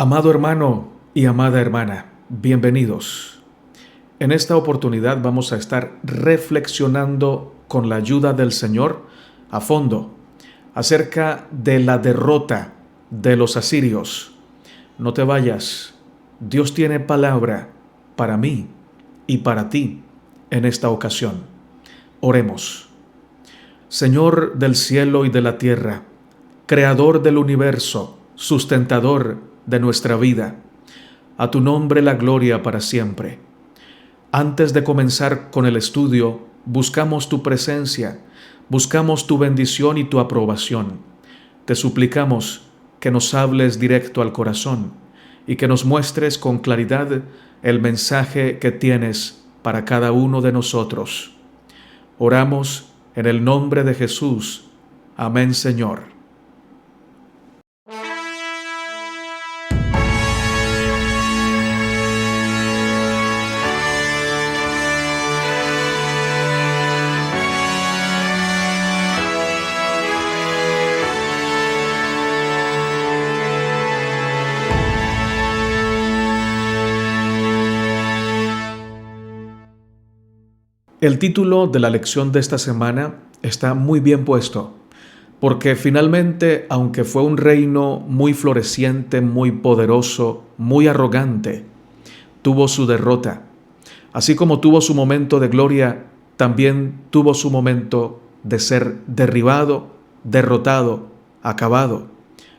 Amado hermano y amada hermana, bienvenidos. En esta oportunidad vamos a estar reflexionando con la ayuda del Señor a fondo acerca de la derrota de los asirios. No te vayas, Dios tiene palabra para mí y para ti en esta ocasión. Oremos. Señor del cielo y de la tierra, Creador del universo, sustentador de nuestra vida, a tu nombre la gloria para siempre. Antes de comenzar con el estudio, buscamos tu presencia, buscamos tu bendición y tu aprobación. Te suplicamos que nos hables directo al corazón y que nos muestres con claridad el mensaje que tienes para cada uno de nosotros. Oramos en el nombre de Jesús. Amén, Señor. El título de la lección de esta semana está muy bien puesto, porque finalmente, aunque fue un reino muy floreciente, muy poderoso, muy arrogante, tuvo su derrota. Así como tuvo su momento de gloria, también tuvo su momento de ser derribado, derrotado, acabado.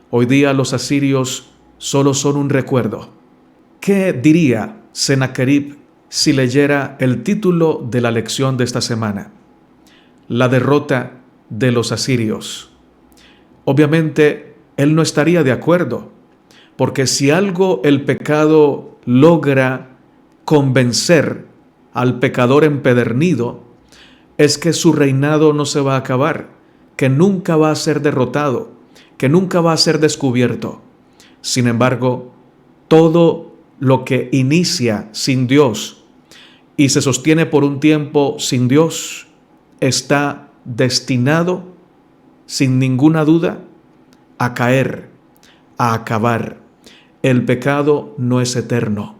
Hoy día los asirios solo son un recuerdo. ¿Qué diría Sennacherib si leyera el título de la lección de esta semana? La derrota de los asirios. Obviamente, él no estaría de acuerdo, porque si algo el pecado logra convencer al pecador empedernido, es que su reinado no se va a acabar, que nunca va a ser derrotado, que nunca va a ser descubierto. Sin embargo, todo lo que inicia sin Dios y se sostiene por un tiempo sin Dios, está destinado, sin ninguna duda, a caer, a acabar. El pecado no es eterno.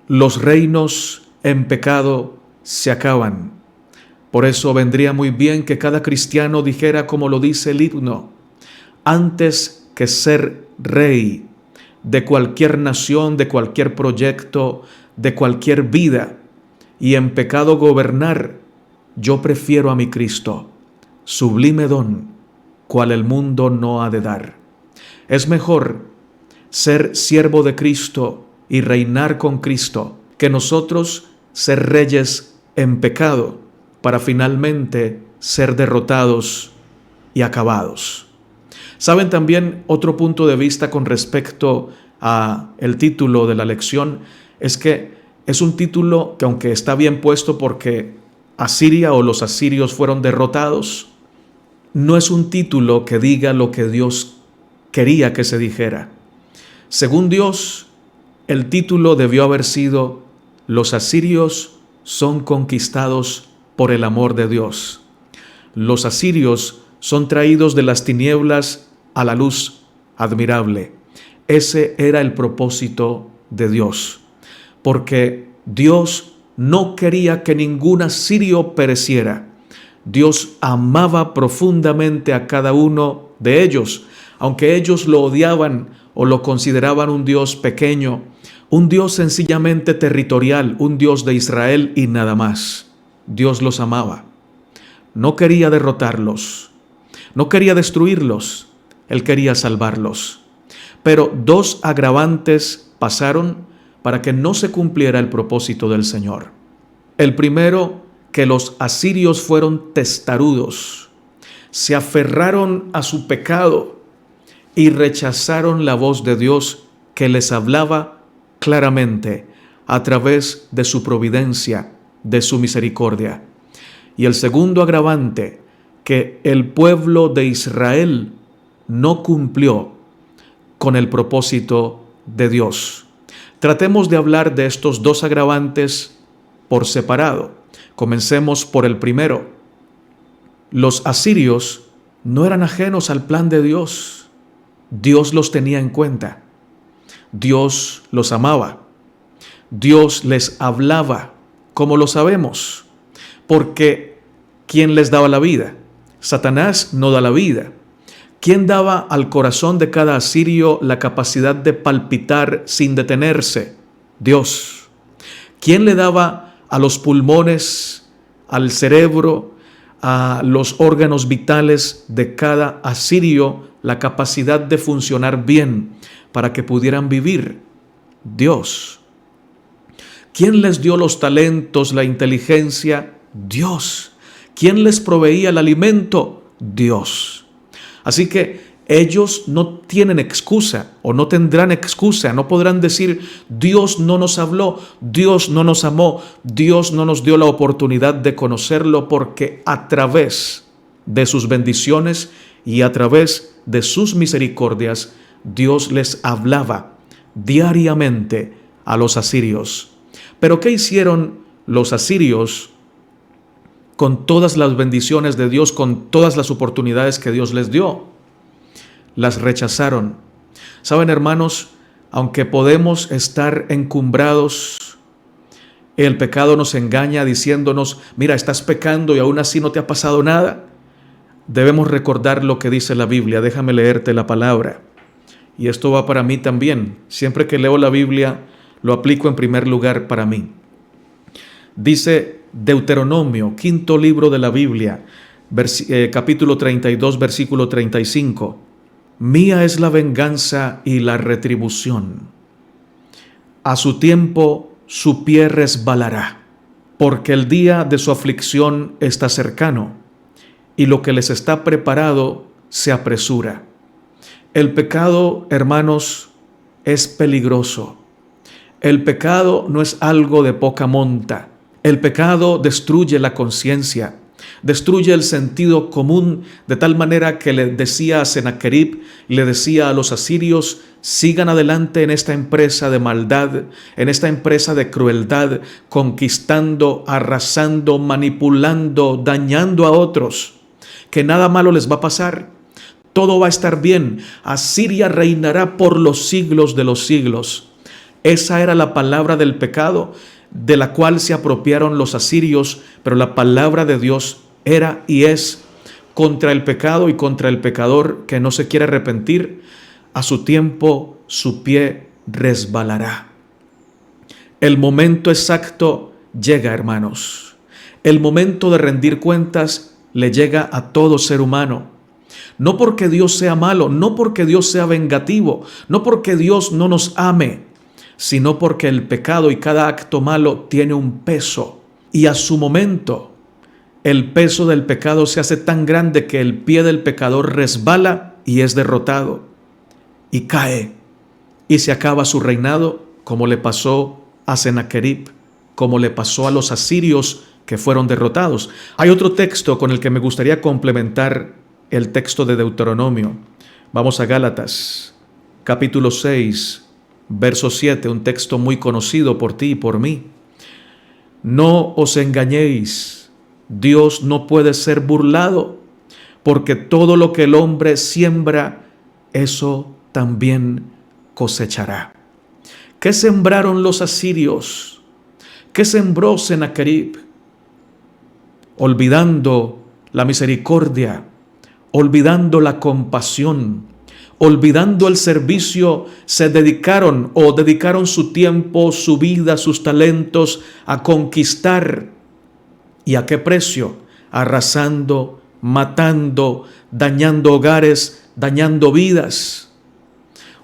Los reinos en pecado se acaban. Por eso vendría muy bien que cada cristiano dijera, como lo dice el himno: antes que ser rey de cualquier nación, de cualquier proyecto, de cualquier vida, y en pecado gobernar, yo prefiero a mi Cristo, sublime don, cual el mundo no ha de dar. Es mejor ser siervo de Cristo y reinar con Cristo, que nosotros ser reyes en pecado, para finalmente ser derrotados y acabados. ¿Saben también otro punto de vista con respecto a el título de la lección? Es que es un título que, aunque está bien puesto porque Asiria o los asirios fueron derrotados, no es un título que diga lo que Dios quería que se dijera. Según Dios, el título debió haber sido: los asirios son conquistados por el amor de Dios. Los asirios son traídos de las tinieblas a la luz admirable. Ese era el propósito de Dios, porque Dios no quería que ningún asirio pereciera. Dios amaba profundamente a cada uno de ellos, aunque ellos lo odiaban o lo consideraban un Dios pequeño, un Dios sencillamente territorial, un Dios de Israel y nada más. Dios los amaba. No quería derrotarlos, no quería destruirlos, Él quería salvarlos. Pero dos agravantes pasaron para que no se cumpliera el propósito del Señor. El primero, que los asirios fueron testarudos, se aferraron a su pecado y rechazaron la voz de Dios que les hablaba claramente a través de su providencia, de su misericordia. Y el segundo agravante, que el pueblo de Israel no cumplió con el propósito de Dios. Tratemos de hablar de estos dos agravantes por separado. Comencemos por el primero. Los asirios no eran ajenos al plan de Dios. Dios los tenía en cuenta. Dios los amaba. Dios les hablaba. ¿Cómo lo sabemos? Porque ¿quién les daba la vida? Satanás no da la vida. ¿Quién daba al corazón de cada asirio la capacidad de palpitar sin detenerse? Dios. ¿Quién le daba a los pulmones, al cerebro, a los órganos vitales de cada asirio la capacidad de funcionar bien para que pudieran vivir? Dios. ¿Quién les dio los talentos, la inteligencia? Dios. ¿Quién les proveía el alimento? Dios. Así que ellos no tienen excusa o no tendrán excusa, no podrán decir Dios no nos habló, Dios no nos amó, Dios no nos dio la oportunidad de conocerlo, porque a través de sus bendiciones y a través de sus misericordias Dios les hablaba diariamente a los asirios. Pero ¿qué hicieron los asirios con todas las bendiciones de Dios, con todas las oportunidades que Dios les dio? Las rechazaron. Saben, hermanos, aunque podemos estar encumbrados, el pecado nos engaña diciéndonos, mira, estás pecando y aún así no te ha pasado nada. Debemos recordar lo que dice la Biblia. Déjame leerte la palabra. Y esto va para mí también. Siempre que leo la Biblia, lo aplico en primer lugar para mí. Dice Deuteronomio, quinto libro de la Biblia, capítulo 32, versículo 35. Mía es la venganza y la retribución. A su tiempo su pie resbalará, porque el día de su aflicción está cercano, y lo que les está preparado se apresura. El pecado, hermanos, es peligroso. El pecado no es algo de poca monta. El pecado destruye la conciencia, destruye el sentido común, de tal manera que le decía a Sennacherib, le decía a los asirios, sigan adelante en esta empresa de maldad, en esta empresa de crueldad, conquistando, arrasando, manipulando, dañando a otros, que nada malo les va a pasar. Todo va a estar bien. Asiria reinará por los siglos de los siglos. Esa era la palabra del pecado, de la cual se apropiaron los asirios, pero la palabra de Dios era y es contra el pecado y contra el pecador que no se quiere arrepentir. A su tiempo su pie resbalará. El momento exacto llega, hermanos. El momento de rendir cuentas le llega a todo ser humano. No porque Dios sea malo, no porque Dios sea vengativo, no porque Dios no nos ame, sino porque el pecado y cada acto malo tiene un peso. Y a su momento, el peso del pecado se hace tan grande que el pie del pecador resbala y es derrotado. Y cae. Y se acaba su reinado, como le pasó a Sennacherib, como le pasó a los asirios que fueron derrotados. Hay otro texto con el que me gustaría complementar el texto de Deuteronomio. Vamos a Gálatas, capítulo 6, verso 7, un texto muy conocido por ti y por mí. No os engañéis, Dios no puede ser burlado, porque todo lo que el hombre siembra, eso también cosechará. ¿Qué sembraron los asirios? ¿Qué sembró Sennacherib? Olvidando la misericordia, olvidando la compasión, olvidando el servicio, se dedicaron su tiempo, su vida, sus talentos a conquistar. ¿Y a qué precio? Arrasando, matando, dañando hogares, dañando vidas.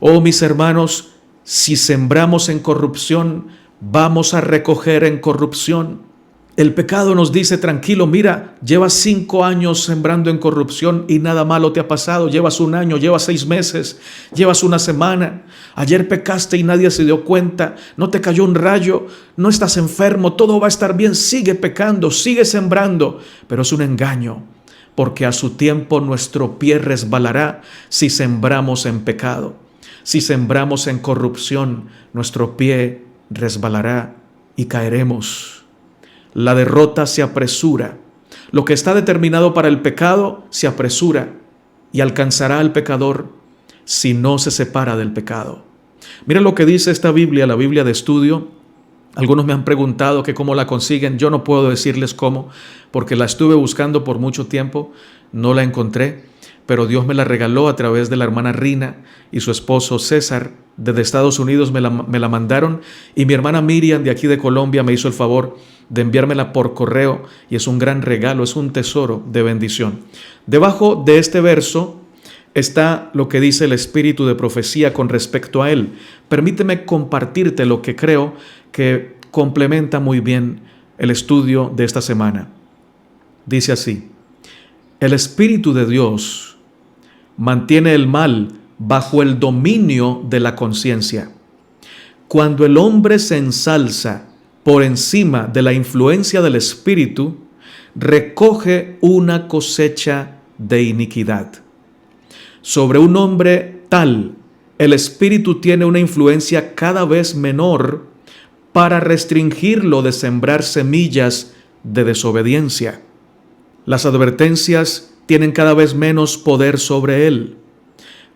Oh, mis hermanos, si sembramos en corrupción, vamos a recoger en corrupción. El pecado nos dice, tranquilo, mira, llevas 5 años sembrando en corrupción y nada malo te ha pasado. Llevas 1 año, llevas 6 meses, llevas 1 semana. Ayer pecaste y nadie se dio cuenta. No te cayó un rayo, no estás enfermo, todo va a estar bien. Sigue pecando, sigue sembrando. Pero es un engaño, porque a su tiempo nuestro pie resbalará si sembramos en pecado. Si sembramos en corrupción, nuestro pie resbalará y caeremos. La derrota se apresura. Lo que está determinado para el pecado se apresura y alcanzará al pecador si no se separa del pecado. Mira lo que dice esta Biblia, la Biblia de estudio. Algunos me han preguntado que cómo la consiguen. Yo no puedo decirles cómo, porque la estuve buscando por mucho tiempo, no la encontré, pero Dios me la regaló a través de la hermana Rina y su esposo César. Desde Estados Unidos me la mandaron, y mi hermana Miriam de aquí de Colombia me hizo el favor de enviármela por correo, y es un gran regalo, es un tesoro de bendición. Debajo de este verso está lo que dice el espíritu de profecía con respecto a él. Permíteme compartirte lo que creo que complementa muy bien el estudio de esta semana. Dice así: el Espíritu de Dios mantiene el mal bajo el dominio de la conciencia. Cuando el hombre se ensalza por encima de la influencia del Espíritu, recoge una cosecha de iniquidad. Sobre un hombre tal, el Espíritu tiene una influencia cada vez menor para restringirlo de sembrar semillas de desobediencia. Las advertencias tienen cada vez menos poder sobre él.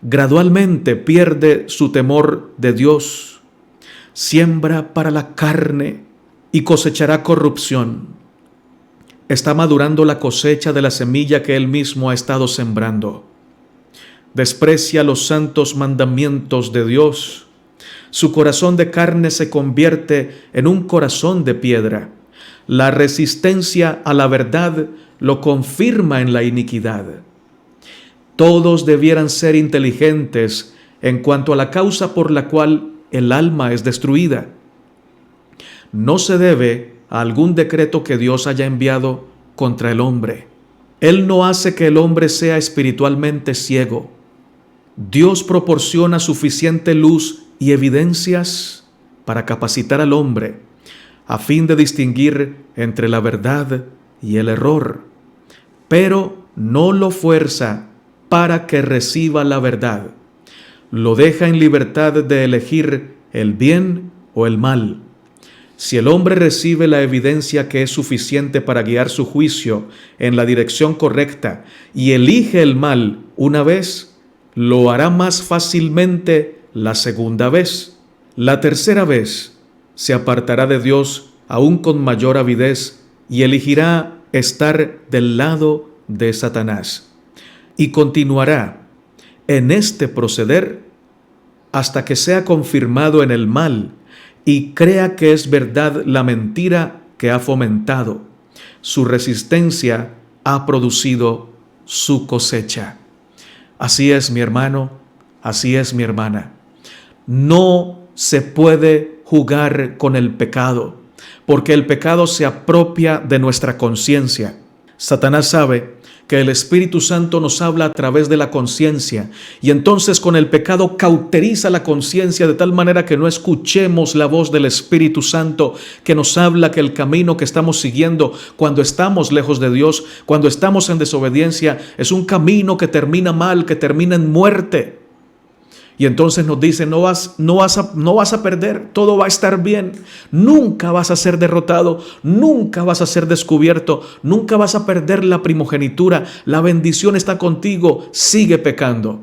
Gradualmente pierde su temor de Dios. Siembra para la carne y cosechará corrupción. Está madurando la cosecha de la semilla que él mismo ha estado sembrando. Desprecia los santos mandamientos de Dios. Su corazón de carne se convierte en un corazón de piedra. La resistencia a la verdad lo confirma en la iniquidad. Todos debieran ser inteligentes en cuanto a la causa por la cual el alma es destruida. No se debe a algún decreto que Dios haya enviado contra el hombre. Él no hace que el hombre sea espiritualmente ciego. Dios proporciona suficiente luz y evidencias para capacitar al hombre a fin de distinguir entre la verdad y el error, pero no lo fuerza para que reciba la verdad. Lo deja en libertad de elegir el bien o el mal. Si el hombre recibe la evidencia que es suficiente para guiar su juicio en la dirección correcta y elige el mal una vez, lo hará más fácilmente la segunda vez. La tercera vez se apartará de Dios aún con mayor avidez y elegirá estar del lado de Satanás. Y continuará en este proceder hasta que sea confirmado en el mal y crea que es verdad la mentira que ha fomentado. Su resistencia ha producido su cosecha. Así es, mi hermano, así es, mi hermana. No se puede jugar con el pecado, porque el pecado se apropia de nuestra conciencia. Satanás sabe que el Espíritu Santo nos habla a través de la conciencia, y entonces con el pecado cauteriza la conciencia de tal manera que no escuchemos la voz del Espíritu Santo que nos habla que el camino que estamos siguiendo cuando estamos lejos de Dios, cuando estamos en desobediencia, es un camino que termina mal, que termina en muerte. Y entonces nos dice: no vas a perder, todo va a estar bien, nunca vas a ser derrotado, nunca vas a ser descubierto, nunca vas a perder la primogenitura, la bendición está contigo, sigue pecando.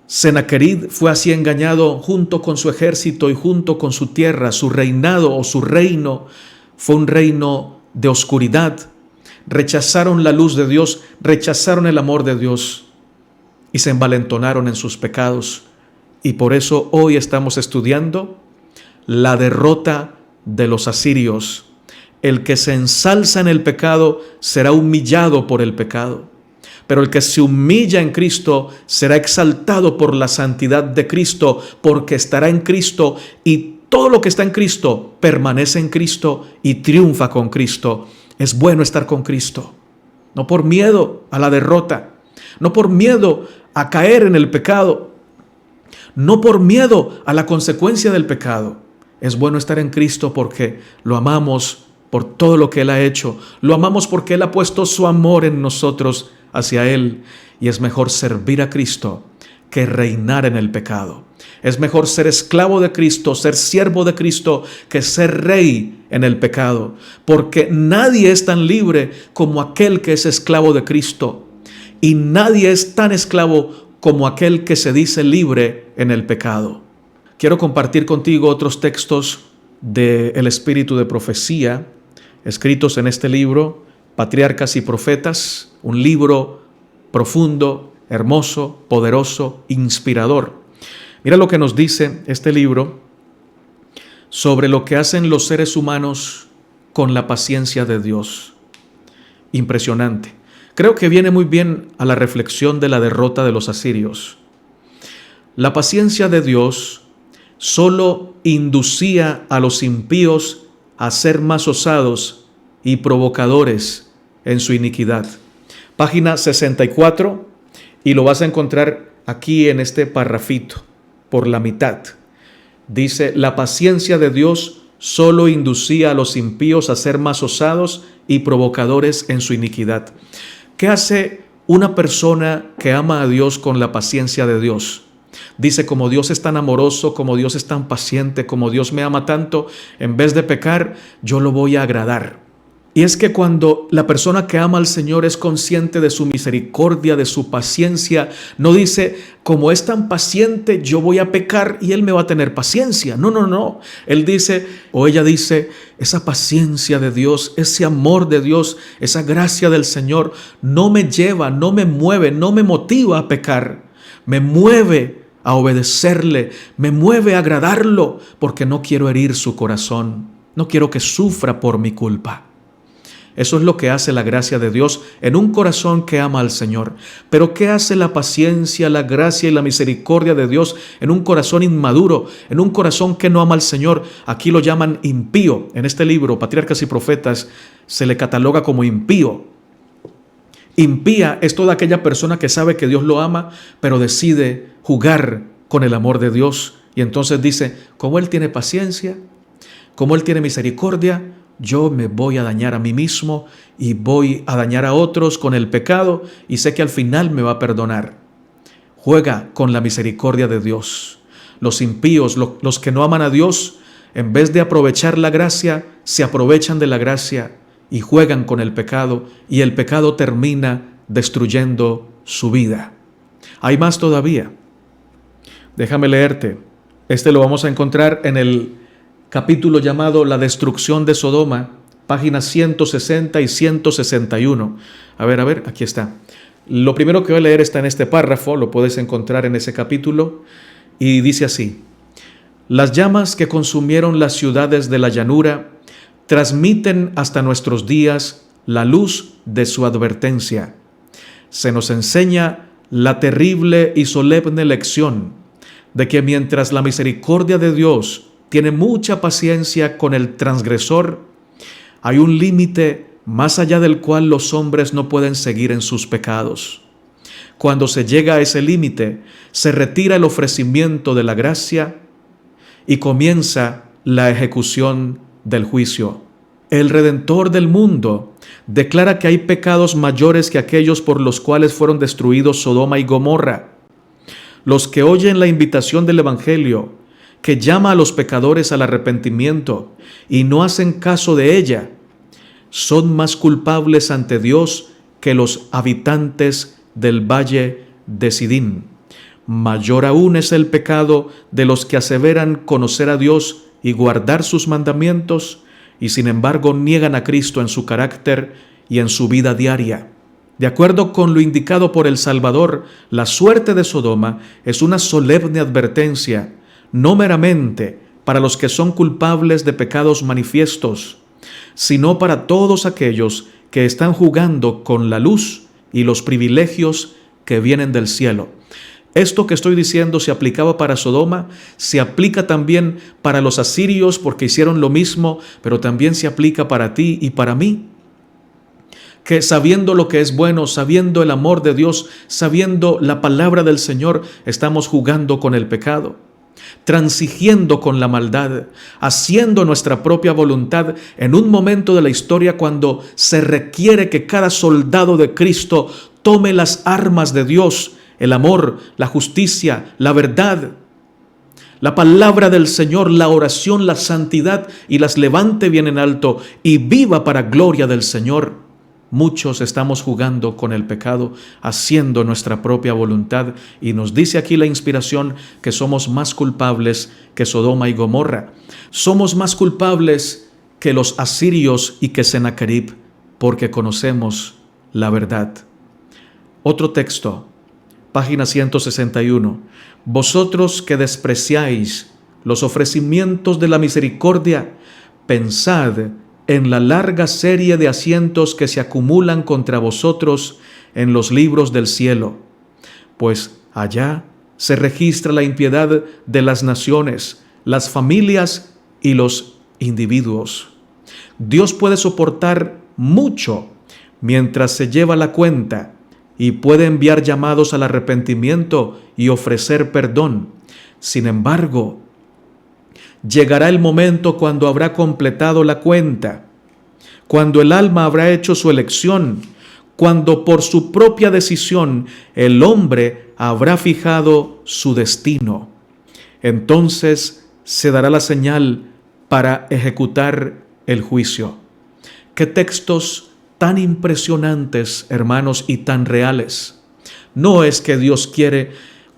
Sennacherib fue así engañado junto con su ejército y junto con su tierra. Su reinado o su reino fue un reino de oscuridad. Rechazaron la luz de Dios, rechazaron el amor de Dios y se envalentonaron en sus pecados. Y por eso hoy estamos estudiando la derrota de los asirios. El que se ensalza en el pecado será humillado por el pecado, pero el que se humilla en Cristo será exaltado por la santidad de Cristo, porque estará en Cristo, y todo lo que está en Cristo permanece en Cristo y triunfa con Cristo. Es bueno estar con Cristo, no por miedo a la derrota, no por miedo a caer en el pecado, no por miedo a la consecuencia del pecado. Es bueno estar en Cristo porque lo amamos por todo lo que Él ha hecho. Lo amamos porque Él ha puesto su amor en nosotros hacia Él. Y es mejor servir a Cristo que reinar en el pecado. Es mejor ser esclavo de Cristo, ser siervo de Cristo, que ser rey en el pecado. Porque nadie es tan libre como aquel que es esclavo de Cristo. Y nadie es tan esclavo como aquel que se dice libre en el pecado. quiero compartir contigo otros textos del espíritu de profecía escritos en este libro, Patriarcas y Profetas, un libro profundo, hermoso, poderoso, inspirador. Mira lo que nos dice este libro sobre lo que hacen los seres humanos con la paciencia de Dios. Impresionante. Creo que viene muy bien a la reflexión de la derrota de los asirios. La paciencia de Dios solo inducía a los impíos a ser más osados y provocadores en su iniquidad. Página 64, y lo vas a encontrar aquí en este parrafito, por la mitad. Dice, la paciencia de Dios solo inducía a los impíos a ser más osados y provocadores en su iniquidad. ¿Qué hace una persona que ama a Dios con la paciencia de Dios? Dice, como Dios es tan amoroso, como Dios es tan paciente, como Dios me ama tanto, en vez de pecar, yo lo voy a agradar. Y es que cuando la persona que ama al Señor es consciente de su misericordia, de su paciencia, no dice, como es tan paciente, yo voy a pecar y Él me va a tener paciencia. No, no, no. Él dice, o ella dice, esa paciencia de Dios, ese amor de Dios, esa gracia del Señor, no me lleva, no me mueve, no me motiva a pecar. Me mueve a obedecerle, me mueve a agradarlo, porque no quiero herir su corazón, no quiero que sufra por mi culpa. Eso es lo que hace la gracia de Dios en un corazón que ama al Señor. Pero ¿qué hace la paciencia, la gracia y la misericordia de Dios en un corazón inmaduro, en un corazón que no ama al Señor? Aquí lo llaman impío. En este libro, Patriarcas y Profetas, se le cataloga como impío. Impía es toda aquella persona que sabe que Dios lo ama, pero decide jugar con el amor de Dios. Y entonces dice, como Él tiene paciencia, como Él tiene misericordia, yo me voy a dañar a mí mismo y voy a dañar a otros con el pecado y sé que al final me va a perdonar. Juega con la misericordia de Dios. Los impíos, los que no aman a Dios, en vez de aprovechar la gracia, se aprovechan de la gracia y juegan con el pecado, y el pecado termina destruyendo su vida. Hay más todavía. Déjame leerte. Este lo vamos a encontrar en el capítulo llamado La destrucción de Sodoma, páginas 160 y 161. A ver, aquí está. Lo primero que voy a leer está en este párrafo, lo puedes encontrar en ese capítulo, y dice así: las llamas que consumieron las ciudades de la llanura transmiten hasta nuestros días la luz de su advertencia. Se nos enseña la terrible y solemne lección de que mientras la misericordia de Dios tiene mucha paciencia con el transgresor, hay un límite más allá del cual los hombres no pueden seguir en sus pecados. Cuando se llega a ese límite, se retira el ofrecimiento de la gracia y comienza la ejecución del juicio. El Redentor del mundo declara que hay pecados mayores que aquellos por los cuales fueron destruidos Sodoma y Gomorra. Los que oyen la invitación del Evangelio, que llama a los pecadores al arrepentimiento y no hacen caso de ella, son más culpables ante Dios que los habitantes del valle de Sidín. Mayor aún es el pecado de los que aseveran conocer a Dios y guardar sus mandamientos, y sin embargo niegan a Cristo en su carácter y en su vida diaria. De acuerdo con lo indicado por el Salvador, la suerte de Sodoma es una solemne advertencia, no meramente para los que son culpables de pecados manifiestos, sino para todos aquellos que están jugando con la luz y los privilegios que vienen del cielo. Esto que estoy diciendo se aplicaba para Sodoma, se aplica también para los asirios porque hicieron lo mismo, pero también se aplica para ti y para mí. Que sabiendo lo que es bueno, sabiendo el amor de Dios, sabiendo la palabra del Señor, estamos jugando con el pecado, transigiendo con la maldad, haciendo nuestra propia voluntad en un momento de la historia cuando se requiere que cada soldado de Cristo tome las armas de Dios, el amor, la justicia, la verdad, la palabra del Señor, la oración, la santidad, y las levante bien en alto y viva para gloria del Señor. muchos estamos jugando con el pecado, haciendo nuestra propia voluntad, y nos dice aquí la inspiración que somos más culpables que Sodoma y Gomorra. Somos más culpables que los asirios y que Sennacherib, porque conocemos la verdad. Otro texto, página 161. Vosotros que despreciáis los ofrecimientos de la misericordia, pensad en la larga serie de asientos que se acumulan contra vosotros en los libros del cielo, pues allá se registra la impiedad de las naciones, las familias y los individuos. Dios puede soportar mucho mientras se lleva la cuenta y puede enviar llamados al arrepentimiento y ofrecer perdón. Sin embargo, llegará el momento cuando habrá completado la cuenta, cuando el alma habrá hecho su elección, cuando por su propia decisión el hombre habrá fijado su destino. Entonces se dará la señal para ejecutar el juicio. ¡Qué textos tan impresionantes, hermanos, y tan reales! No es que Dios quiere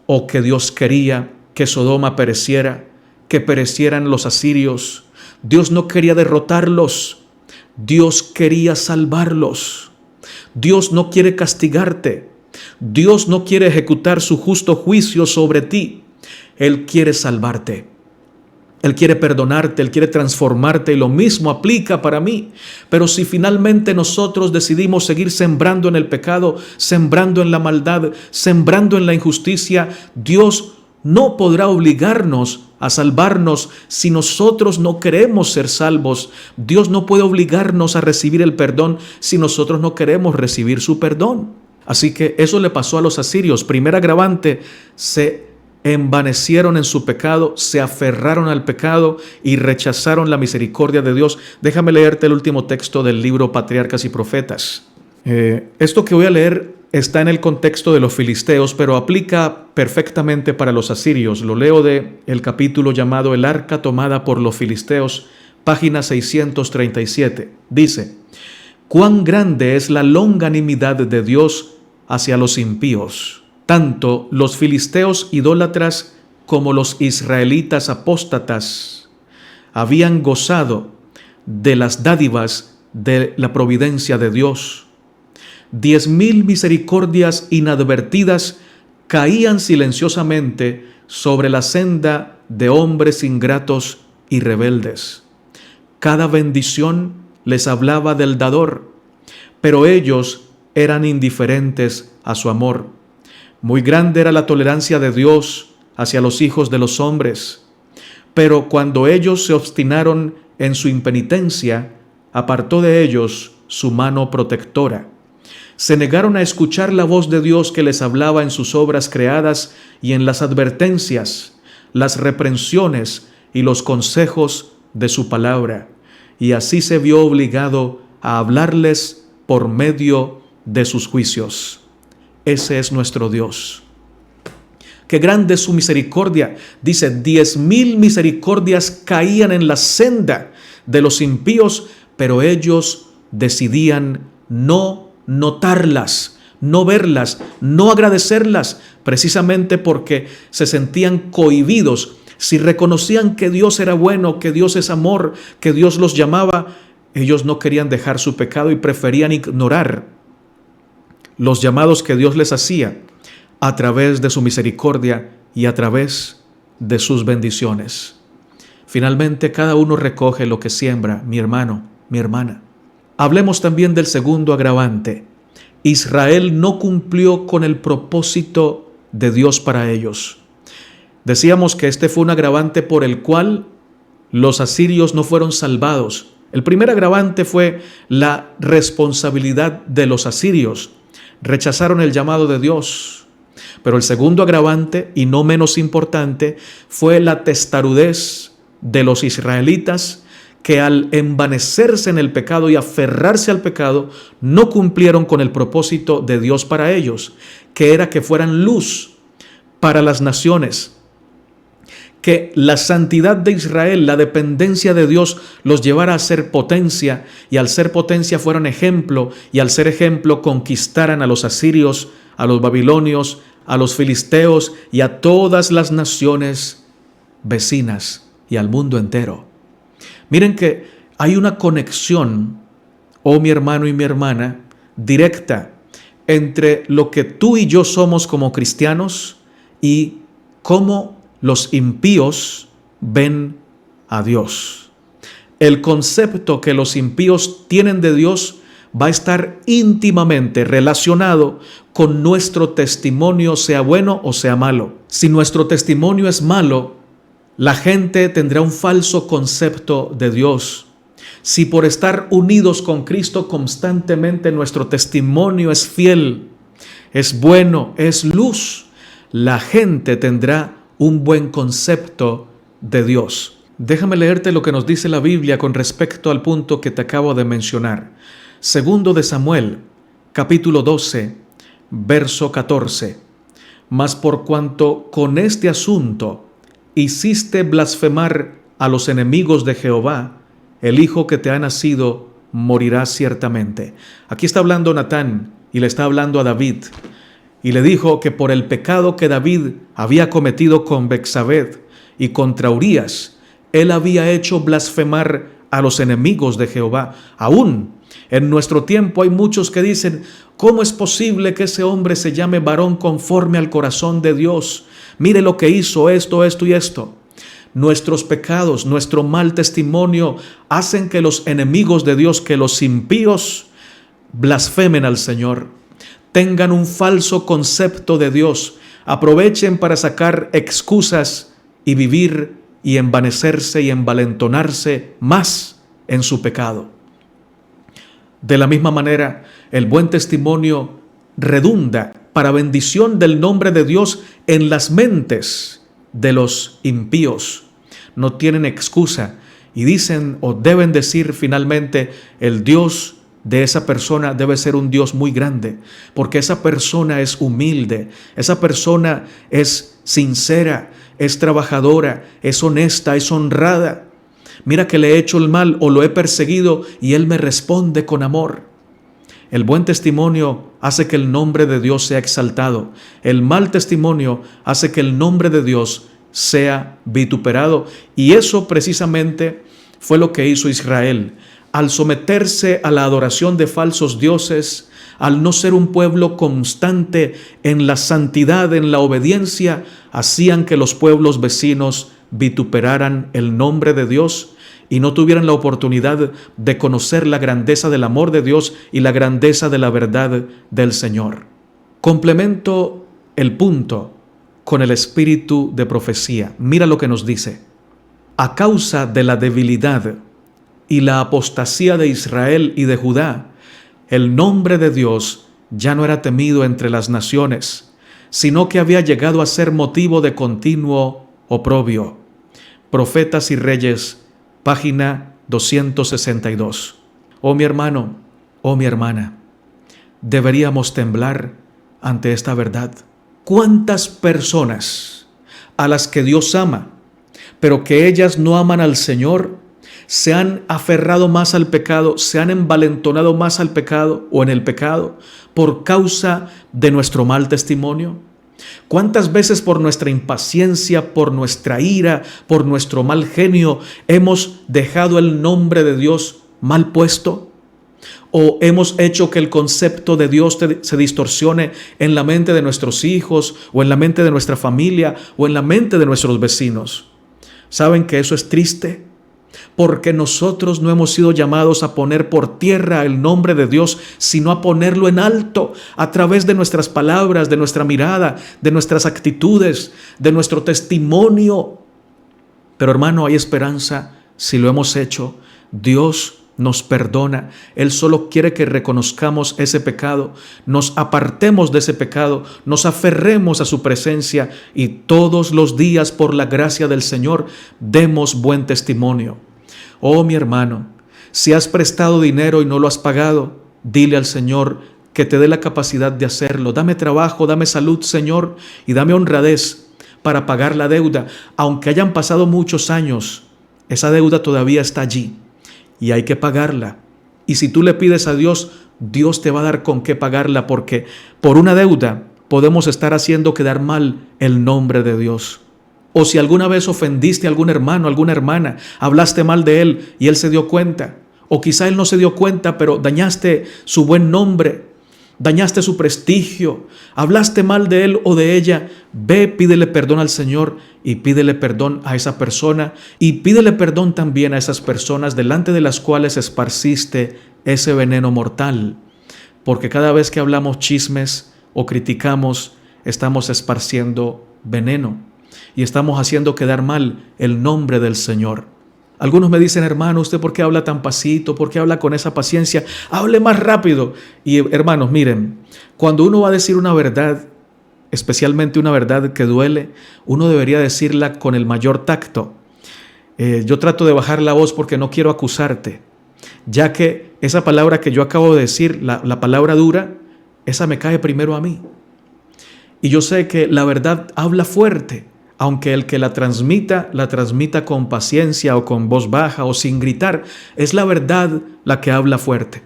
o que Dios quería que Sodoma pereciera, que perecieran los asirios. Dios no quería derrotarlos, Dios quería salvarlos. Dios no quiere castigarte, Dios no quiere ejecutar su justo juicio sobre ti. Él quiere salvarte, Él quiere perdonarte, Él quiere transformarte, y lo mismo aplica para mí. Pero si finalmente nosotros decidimos seguir sembrando en el pecado, sembrando en la maldad, sembrando en la injusticia, Dios no podrá obligarnos a salvarnos si nosotros no queremos ser salvos. Dios no puede obligarnos a recibir el perdón si nosotros no queremos recibir su perdón. Así que eso le pasó a los asirios. Primer agravante, se envanecieron en su pecado, se aferraron al pecado y rechazaron la misericordia de Dios. Déjame leerte el último texto del libro Patriarcas y Profetas. Esto que voy a leer está en el contexto de los filisteos, pero aplica perfectamente para los asirios. Lo leo de el capítulo llamado El arca tomada por los filisteos, página 637. Dice: «Cuán grande es la longanimidad de Dios hacia los impíos. Tanto los filisteos idólatras como los israelitas apóstatas habían gozado de las dádivas de la providencia de Dios. 10,000 misericordias inadvertidas caían silenciosamente sobre la senda de hombres ingratos y rebeldes. Cada bendición les hablaba del dador, pero ellos eran indiferentes a su amor. Muy grande era la tolerancia de Dios hacia los hijos de los hombres, pero cuando ellos se obstinaron en su impenitencia, apartó de ellos su mano protectora. Se negaron a escuchar la voz de Dios que les hablaba en sus obras creadas y en las advertencias, las reprensiones y los consejos de su palabra, y así se vio obligado a hablarles por medio de sus juicios». Ese es nuestro Dios. Qué grande es su misericordia. Dice, 10,000 misericordias caían en la senda de los impíos, pero ellos decidían no notarlas, no verlas, no agradecerlas, precisamente porque se sentían cohibidos. Si reconocían que Dios era bueno, que Dios es amor, que Dios los llamaba, ellos no querían dejar su pecado y preferían ignorar los llamados que Dios les hacía a través de su misericordia y a través de sus bendiciones. Finalmente, cada uno recoge lo que siembra, mi hermano, mi hermana. Hablemos también del segundo agravante. Israel no cumplió con el propósito de Dios para ellos. Decíamos que este fue un agravante por el cual los asirios no fueron salvados. El primer agravante fue la responsabilidad de los asirios. Rechazaron el llamado de Dios. Pero el segundo agravante, y no menos importante, fue la testarudez de los israelitas, que al envanecerse en el pecado y aferrarse al pecado, no cumplieron con el propósito de Dios para ellos, que era que fueran luz para las naciones, que la santidad de Israel, la dependencia de Dios, los llevara a ser potencia, y al ser potencia fueran ejemplo, y al ser ejemplo conquistaran a los asirios, a los babilonios, a los filisteos y a todas las naciones vecinas y al mundo entero. Miren que hay una conexión, oh mi hermano y mi hermana, directa entre lo que tú y yo somos como cristianos y cómo los impíos ven a Dios. El concepto que los impíos tienen de Dios va a estar íntimamente relacionado con nuestro testimonio, sea bueno o sea malo. Si nuestro testimonio es malo, la gente tendrá un falso concepto de Dios. Si por estar unidos con Cristo constantemente nuestro testimonio es fiel, es bueno, es luz, la gente tendrá un buen concepto de Dios. Déjame leerte lo que nos dice la Biblia con respecto al punto que te acabo de mencionar. Segundo de Samuel, capítulo 12, verso 14. Mas por cuanto con este asunto hiciste blasfemar a los enemigos de Jehová, el hijo que te ha nacido morirá ciertamente. Aquí está hablando Natán y le está hablando a David. Y le dijo que por el pecado que David había cometido con Betsabé y contra Urías, él había hecho blasfemar a los enemigos de Jehová. Aún en nuestro tiempo hay muchos que dicen, ¿cómo es posible que ese hombre se llame varón conforme al corazón de Dios? Mire lo que hizo, esto y esto. Nuestros pecados, nuestro mal testimonio hacen que los enemigos de Dios, que los impíos blasfemen al Señor, tengan un falso concepto de Dios, aprovechen para sacar excusas y vivir y envanecerse y envalentonarse más en su pecado. De la misma manera, el buen testimonio redunda para bendición del nombre de Dios en las mentes de los impíos. No tienen excusa y dicen o deben decir finalmente, el Dios de esa persona debe ser un Dios muy grande, porque esa persona es humilde, esa persona es sincera, es trabajadora, es honesta, es honrada. Mira que le he hecho el mal o lo he perseguido y él me responde con amor. El buen testimonio hace que el nombre de Dios sea exaltado. El mal testimonio hace que el nombre de Dios sea vituperado. Y eso precisamente fue lo que hizo Israel. Al someterse a la adoración de falsos dioses, al no ser un pueblo constante en la santidad, en la obediencia, hacían que los pueblos vecinos vituperaran el nombre de Dios y no tuvieran la oportunidad de conocer la grandeza del amor de Dios y la grandeza de la verdad del Señor. Complemento el punto con el espíritu de profecía. Mira lo que nos dice. A causa de la debilidad y la apostasía de Israel y de Judá, el nombre de Dios ya no era temido entre las naciones, sino que había llegado a ser motivo de continuo oprobio. Profetas y Reyes, página 262. Oh mi hermano, oh mi hermana, deberíamos temblar ante esta verdad. ¿Cuántas personas a las que Dios ama, pero que ellas no aman al Señor, se han aferrado más al pecado, se han envalentonado más al pecado o en el pecado por causa de nuestro mal testimonio? ¿Cuántas veces por nuestra impaciencia, por nuestra ira, por nuestro mal genio, hemos dejado el nombre de Dios mal puesto? ¿O hemos hecho que el concepto de Dios se distorsione en la mente de nuestros hijos, o en la mente de nuestra familia, o en la mente de nuestros vecinos? ¿Saben que eso es triste? Porque nosotros no hemos sido llamados a poner por tierra el nombre de Dios, sino a ponerlo en alto a través de nuestras palabras, de nuestra mirada, de nuestras actitudes, de nuestro testimonio. Pero hermano, hay esperanza si lo hemos hecho. Dios nos perdona. Él solo quiere que reconozcamos ese pecado, nos apartemos de ese pecado, nos aferremos a su presencia y todos los días, por la gracia del Señor, demos buen testimonio. Oh mi hermano, si has prestado dinero y no lo has pagado, dile al Señor que te dé la capacidad de hacerlo. Dame trabajo, dame salud, Señor, y dame honradez para pagar la deuda. Aunque hayan pasado muchos años, esa deuda todavía está allí y hay que pagarla. Y si tú le pides a Dios, Dios te va a dar con qué pagarla, porque por una deuda podemos estar haciendo quedar mal el nombre de Dios. O si alguna vez ofendiste a algún hermano, alguna hermana, hablaste mal de él y él se dio cuenta. O quizá él no se dio cuenta, pero dañaste su buen nombre, dañaste su prestigio, hablaste mal de él o de ella. Ve, pídele perdón al Señor y pídele perdón a esa persona y pídele perdón también a esas personas delante de las cuales esparciste ese veneno mortal. Porque cada vez que hablamos chismes o criticamos, estamos esparciendo veneno y estamos haciendo quedar mal el nombre del Señor. Algunos me dicen: hermano, ¿usted por qué habla tan pasito? ¿Por qué habla con esa paciencia? Hable más rápido. Y hermanos, miren, cuando uno va a decir una verdad, especialmente una verdad que duele, uno debería decirla con el mayor tacto. Yo trato de bajar la voz porque no quiero acusarte, ya que esa palabra que yo acabo de decir, la palabra dura, esa me cae primero a mí. Y yo sé que la verdad habla fuerte, aunque el que la transmita con paciencia o con voz baja o sin gritar, es la verdad la que habla fuerte.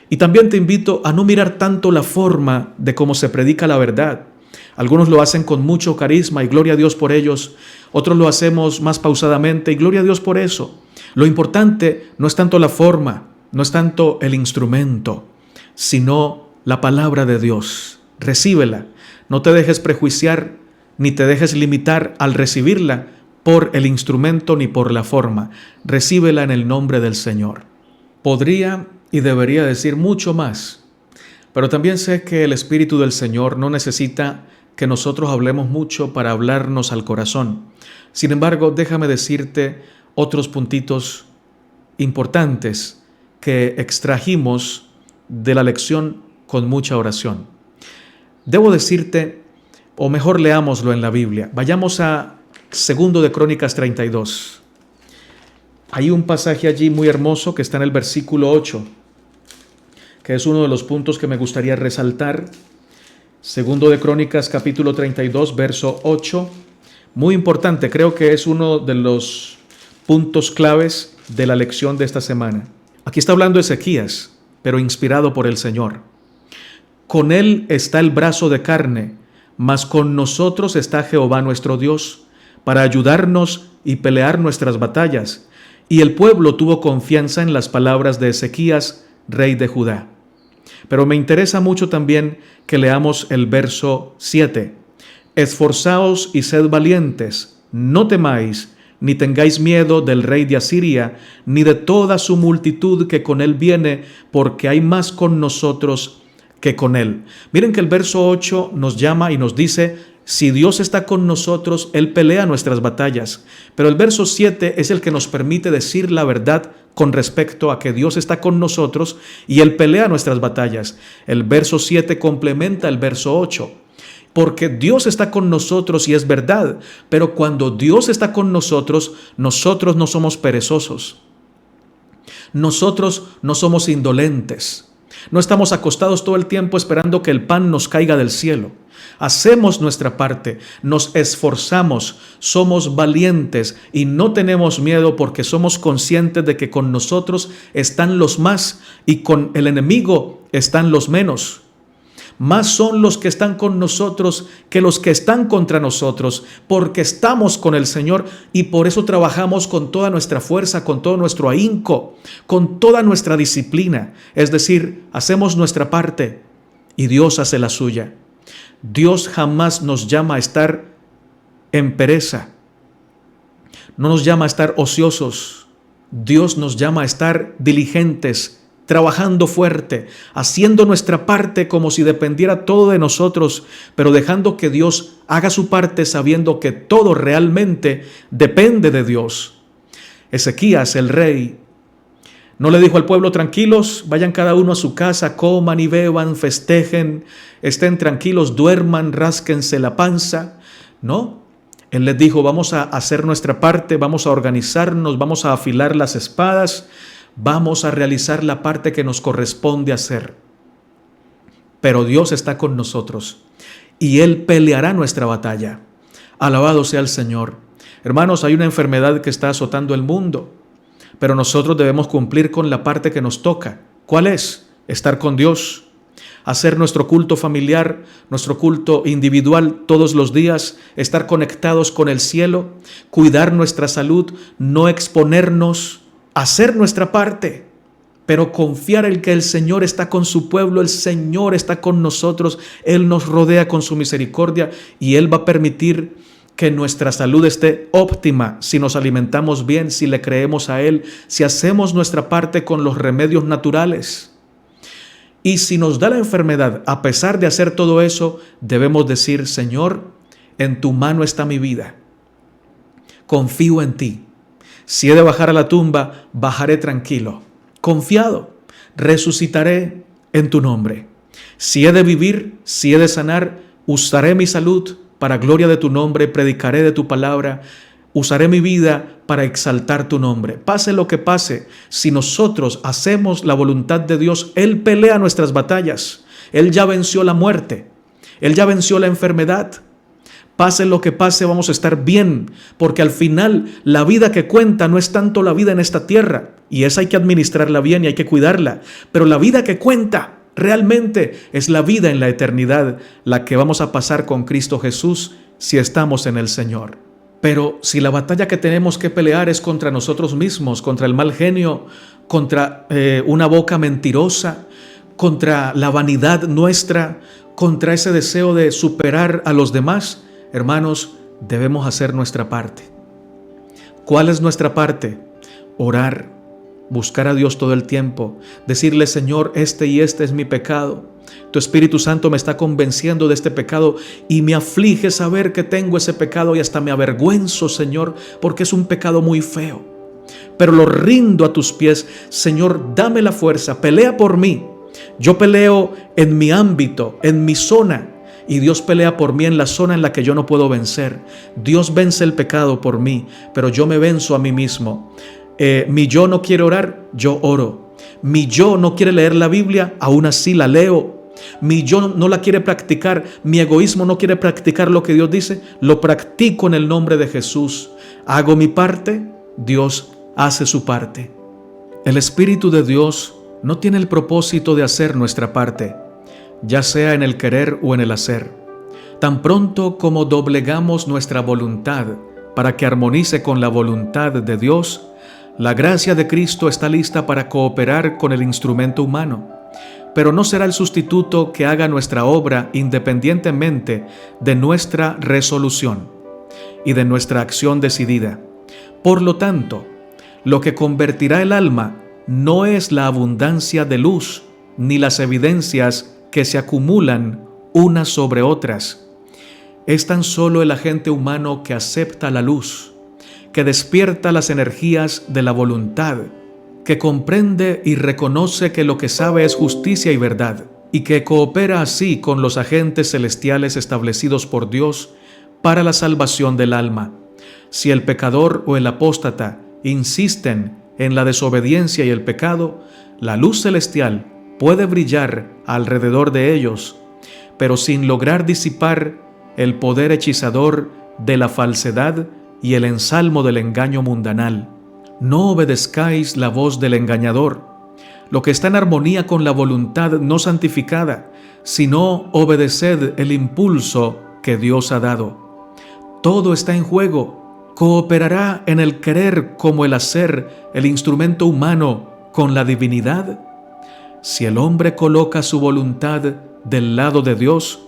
Y también te invito a no mirar tanto la forma de cómo se predica la verdad. Algunos lo hacen con mucho carisma y gloria a Dios por ellos. Otros lo hacemos más pausadamente y gloria a Dios por eso. Lo importante no es tanto la forma, no es tanto el instrumento, sino la palabra de Dios. Recíbela. No te dejes prejuiciar ni te dejes limitar al recibirla por el instrumento ni por la forma. Recíbela en el nombre del Señor. Podría y debería decir mucho más, pero también sé que el Espíritu del Señor no necesita que nosotros hablemos mucho para hablarnos al corazón. Sin embargo, déjame decirte otros puntitos importantes que extrajimos de la lección con mucha oración. Debo decirte, o mejor leámoslo en la Biblia. Vayamos a 2 de Crónicas 32. Hay un pasaje allí muy hermoso que está en el versículo 8, que es uno de los puntos que me gustaría resaltar. 2 de Crónicas capítulo 32, verso 8. Muy importante, creo que es uno de los puntos claves de la lección de esta semana. Aquí está hablando Ezequías, pero inspirado por el Señor. Con él está el brazo de carne, mas con nosotros está Jehová nuestro Dios, para ayudarnos y pelear nuestras batallas. Y el pueblo tuvo confianza en las palabras de Ezequías, rey de Judá. Pero me interesa mucho también que leamos el verso 7. Esforzaos y sed valientes, no temáis, ni tengáis miedo del rey de Asiria, ni de toda su multitud que con él viene, porque hay más con nosotros que con él. Miren que el verso 8 nos llama y nos dice: si Dios está con nosotros, Él pelea nuestras batallas. Pero el verso 7 es el que nos permite decir la verdad con respecto a que Dios está con nosotros y Él pelea nuestras batallas. El verso 7 complementa el verso 8. Porque Dios está con nosotros y es verdad, pero cuando Dios está con nosotros, nosotros no somos perezosos. Nosotros no somos indolentes. No estamos acostados todo el tiempo esperando que el pan nos caiga del cielo. Hacemos nuestra parte, nos esforzamos, somos valientes y no tenemos miedo porque somos conscientes de que con nosotros están los más y con el enemigo están los menos. Más son los que están con nosotros que los que están contra nosotros, porque estamos con el Señor y por eso trabajamos con toda nuestra fuerza, con todo nuestro ahínco, con toda nuestra disciplina. Es decir, hacemos nuestra parte y Dios hace la suya. Dios jamás nos llama a estar en pereza. No nos llama a estar ociosos. Dios nos llama a estar diligentes, trabajando fuerte, haciendo nuestra parte como si dependiera todo de nosotros, pero dejando que Dios haga su parte sabiendo que todo realmente depende de Dios. Ezequías, el rey, no le dijo al pueblo: tranquilos, vayan cada uno a su casa, coman y beban, festejen, estén tranquilos, duerman, rásquense la panza. No, él les dijo: vamos a hacer nuestra parte, vamos a organizarnos, vamos a afilar las espadas, vamos a realizar la parte que nos corresponde hacer. Pero Dios está con nosotros y Él peleará nuestra batalla. Alabado sea el Señor. Hermanos, hay una enfermedad que está azotando el mundo, pero nosotros debemos cumplir con la parte que nos toca. ¿Cuál es? Estar con Dios, hacer nuestro culto familiar, nuestro culto individual todos los días, estar conectados con el cielo, cuidar nuestra salud, no exponernos, hacer nuestra parte, pero confiar en que el Señor está con su pueblo, el Señor está con nosotros, Él nos rodea con su misericordia y Él va a permitir que nuestra salud esté óptima si nos alimentamos bien, si le creemos a Él, si hacemos nuestra parte con los remedios naturales. Y si nos da la enfermedad, a pesar de hacer todo eso, debemos decir: Señor, en tu mano está mi vida. Confío en ti. Si he de bajar a la tumba, bajaré tranquilo, confiado. Resucitaré en tu nombre. Si he de vivir, si he de sanar, usaré mi salud para gloria de tu nombre, predicaré de tu palabra, usaré mi vida para exaltar tu nombre. Pase lo que pase, si nosotros hacemos la voluntad de Dios, Él pelea nuestras batallas. Él ya venció la muerte. Él ya venció la enfermedad. Pase lo que pase, vamos a estar bien, porque al final la vida que cuenta no es tanto la vida en esta tierra, y esa hay que administrarla bien y hay que cuidarla, pero la vida que cuenta realmente es la vida en la eternidad, la que vamos a pasar con Cristo Jesús si estamos en el Señor. Pero si la batalla que tenemos que pelear es contra nosotros mismos, contra el mal genio, contra una boca mentirosa, contra la vanidad nuestra, contra ese deseo de superar a los demás, hermanos, debemos hacer nuestra parte. ¿Cuál es nuestra parte? Orar, buscar a Dios todo el tiempo, decirle: Señor, este y este es mi pecado. Tu Espíritu Santo me está convenciendo de este pecado y me aflige saber que tengo ese pecado y hasta me avergüenzo, Señor, porque es un pecado muy feo. Pero lo rindo a tus pies. Señor, dame la fuerza, pelea por mí. Yo peleo en mi ámbito, en mi zona, y Dios pelea por mí en la zona en la que yo no puedo vencer. Dios vence el pecado por mí, pero yo me venzo a mí mismo. Mi yo no quiere orar, yo oro. Mi yo no quiere leer la Biblia, aún así la leo. Mi yo no la quiere practicar, mi egoísmo no quiere practicar lo que Dios dice, lo practico en el nombre de Jesús. Hago mi parte, Dios hace su parte. El Espíritu de Dios no tiene el propósito de hacer nuestra parte, ya sea en el querer o en el hacer. Tan pronto como doblegamos nuestra voluntad para que armonice con la voluntad de Dios, la gracia de Cristo está lista para cooperar con el instrumento humano, pero no será el sustituto que haga nuestra obra independientemente de nuestra resolución y de nuestra acción decidida. Por lo tanto, lo que convertirá el alma no es la abundancia de luz ni las evidencias que se acumulan unas sobre otras. Es tan solo el agente humano que acepta la luz, que despierta las energías de la voluntad, que comprende y reconoce que lo que sabe es justicia y verdad, y que coopera así con los agentes celestiales establecidos por Dios para la salvación del alma. Si el pecador o el apóstata insisten en la desobediencia y el pecado, la luz celestial puede brillar alrededor de ellos, pero sin lograr disipar el poder hechizador de la falsedad y el ensalmo del engaño mundanal. No obedezcáis la voz del engañador, lo que está en armonía con la voluntad no santificada, sino obedeced el impulso que Dios ha dado. Todo está en juego. ¿Cooperará en el querer como el hacer el instrumento humano con la divinidad? Si el hombre coloca su voluntad del lado de Dios,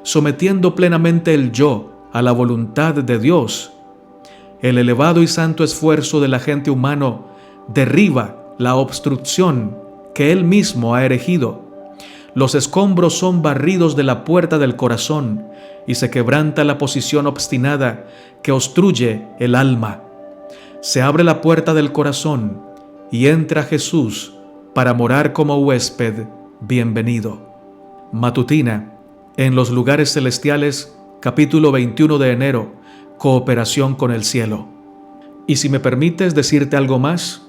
sometiendo plenamente el yo a la voluntad de Dios, el elevado y santo esfuerzo del agente humano derriba la obstrucción que él mismo ha erigido. Los escombros son barridos de la puerta del corazón y se quebranta la posición obstinada que obstruye el alma. Se abre la puerta del corazón y entra Jesús para morar como huésped bienvenido. Matutina, en los lugares celestiales, capítulo 21 de enero, cooperación con el cielo. Y si me permites decirte algo más,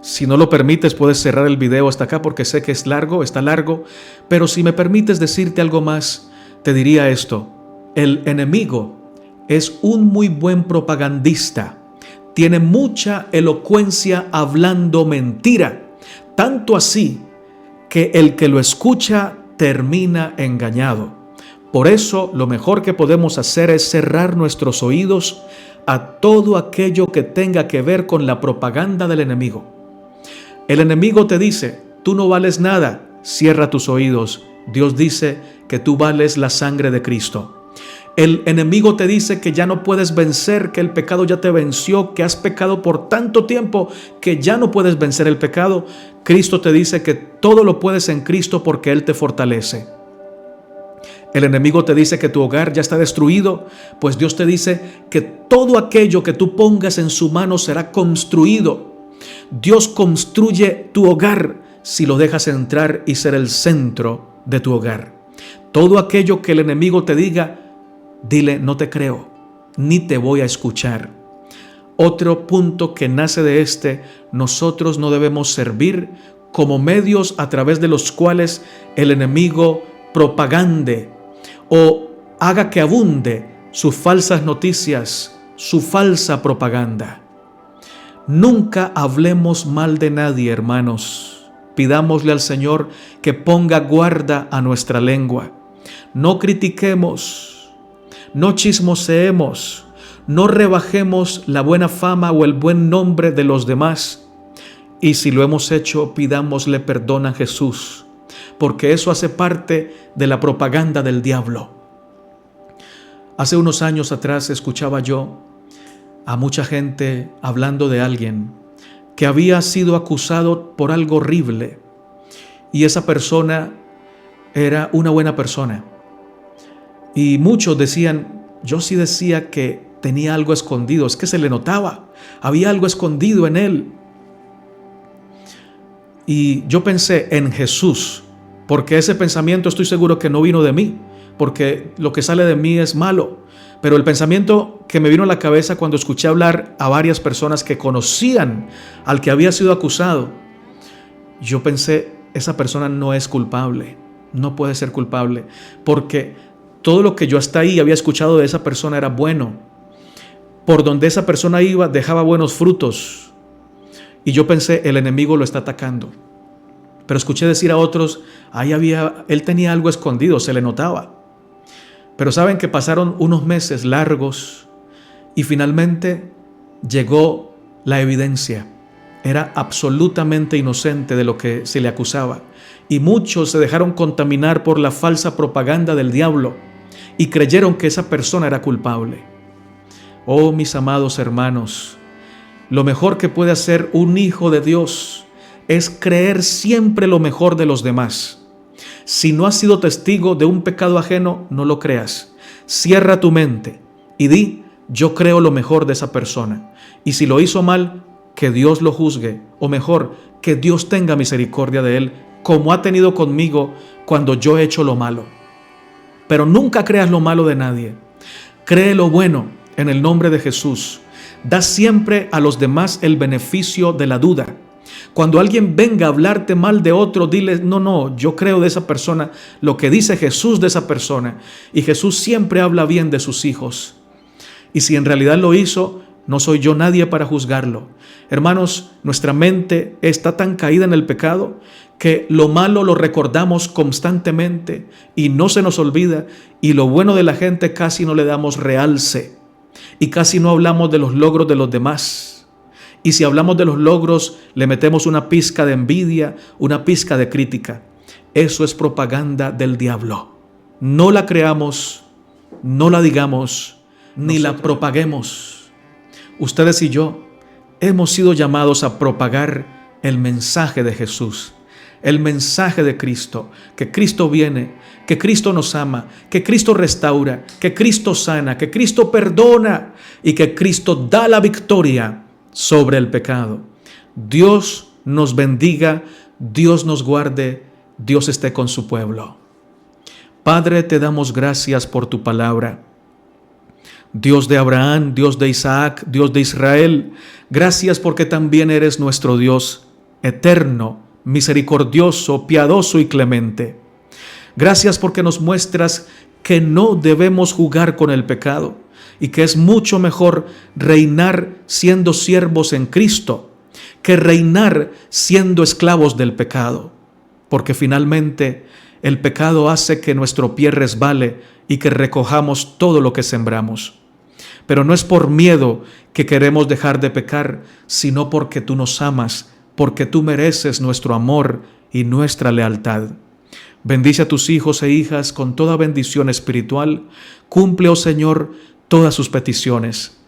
si no lo permites puedes cerrar el video hasta acá porque sé que es largo, está largo, pero si me permites decirte algo más, te diría esto: el enemigo es un muy buen propagandista. Tiene mucha elocuencia hablando mentira, tanto así que el que lo escucha termina engañado. Por eso lo mejor que podemos hacer es cerrar nuestros oídos a todo aquello que tenga que ver con la propaganda del enemigo. El enemigo te dice, tú no vales nada, cierra tus oídos. Dios dice que tú vales la sangre de Cristo. El enemigo te dice que ya no puedes vencer, que el pecado ya te venció, que has pecado por tanto tiempo que ya no puedes vencer el pecado. Cristo te dice que todo lo puedes en Cristo porque Él te fortalece. El enemigo te dice que tu hogar ya está destruido, pues Dios te dice que todo aquello que tú pongas en su mano será construido. Dios construye tu hogar si lo dejas entrar y ser el centro de tu hogar. Todo aquello que el enemigo te diga, dile, no te creo, ni te voy a escuchar. Otro punto que nace de nosotros no debemos servir como medios a través de los cuales el enemigo propagande o haga que abunde sus falsas noticias, su falsa propaganda. Nunca hablemos mal de nadie, hermanos. Pidámosle al Señor que ponga guarda a nuestra lengua. No critiquemos, no chismoseemos, no rebajemos la buena fama o el buen nombre de los demás. Y si lo hemos hecho, pidámosle perdón a Jesús, porque eso hace parte de la propaganda del diablo. Hace unos años atrás escuchaba yo a mucha gente hablando de alguien que había sido acusado por algo horrible, y esa persona era una buena persona. Y muchos decían, yo sí decía que tenía algo escondido, es que se le notaba, había algo escondido en él. Y yo pensé en Jesús, porque ese pensamiento estoy seguro que no vino de mí, porque lo que sale de mí es malo. Pero el pensamiento que me vino a la cabeza cuando escuché hablar a varias personas que conocían al que había sido acusado, yo pensé, esa persona no es culpable, no puede ser culpable, porque todo lo que yo hasta ahí había escuchado de esa persona era bueno. Por donde esa persona iba, dejaba buenos frutos. Y yo pensé, el enemigo lo está atacando. Pero escuché decir a otros, él tenía algo escondido, se le notaba. Pero saben que pasaron unos meses largos y finalmente llegó la evidencia. Era absolutamente inocente de lo que se le acusaba. Y muchos se dejaron contaminar por la falsa propaganda del diablo y creyeron que esa persona era culpable. Oh, mis amados hermanos, lo mejor que puede hacer un hijo de Dios es creer siempre lo mejor de los demás. Si no has sido testigo de un pecado ajeno, no lo creas. Cierra tu mente y di, yo creo lo mejor de esa persona. Y si lo hizo mal, que Dios lo juzgue, o mejor, que Dios tenga misericordia de él, como ha tenido conmigo cuando yo he hecho lo malo. Pero nunca creas lo malo de nadie. Cree lo bueno en el nombre de Jesús. Da siempre a los demás el beneficio de la duda. Cuando alguien venga a hablarte mal de otro, dile, no, yo creo de esa persona lo que dice Jesús de esa persona. Y Jesús siempre habla bien de sus hijos. Y si en realidad lo hizo, no soy yo nadie para juzgarlo. Hermanos, nuestra mente está tan caída en el pecado que lo malo lo recordamos constantemente y no se nos olvida, y lo bueno de la gente casi no le damos realce y casi no hablamos de los logros de los demás. Y si hablamos de los logros, le metemos una pizca de envidia, una pizca de crítica. Eso es propaganda del diablo. No la creamos, no la digamos, ni la propaguemos. Ustedes y yo hemos sido llamados a propagar el mensaje de Jesús, el mensaje de Cristo, que Cristo viene, que Cristo nos ama, que Cristo restaura, que Cristo sana, que Cristo perdona y que Cristo da la victoria sobre el pecado. Dios nos bendiga, Dios nos guarde, Dios esté con su pueblo. Padre, te damos gracias por tu palabra. Dios de Abraham, Dios de Isaac, Dios de Israel, gracias porque también eres nuestro Dios eterno, misericordioso, piadoso y clemente. Gracias porque nos muestras que no debemos jugar con el pecado y que es mucho mejor reinar siendo siervos en Cristo que reinar siendo esclavos del pecado, porque finalmente el pecado hace que nuestro pie resbale y que recojamos todo lo que sembramos. Pero no es por miedo que queremos dejar de pecar, sino porque tú nos amas, porque tú mereces nuestro amor y nuestra lealtad. Bendice a tus hijos e hijas con toda bendición espiritual. Cumple, oh Señor, todas sus peticiones.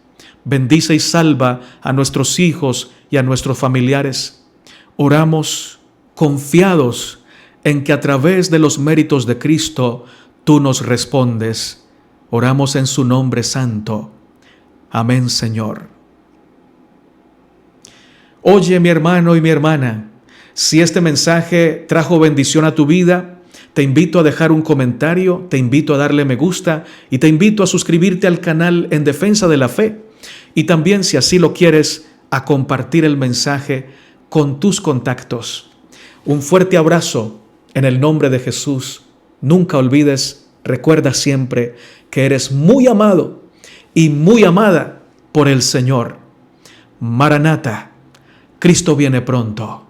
Bendice y salva a nuestros hijos y a nuestros familiares. Oramos confiados en que a través de los méritos de Cristo tú nos respondes. Oramos en su nombre santo. Amén, Señor. Oye, mi hermano y mi hermana, si este mensaje trajo bendición a tu vida, te invito a dejar un comentario, te invito a darle me gusta y te invito a suscribirte al canal En Defensa de la Fe. Y también, si así lo quieres, a compartir el mensaje con tus contactos. Un fuerte abrazo en el nombre de Jesús. Nunca olvides, recuerda siempre que eres muy amado y muy amada por el Señor. Maranata, Cristo viene pronto.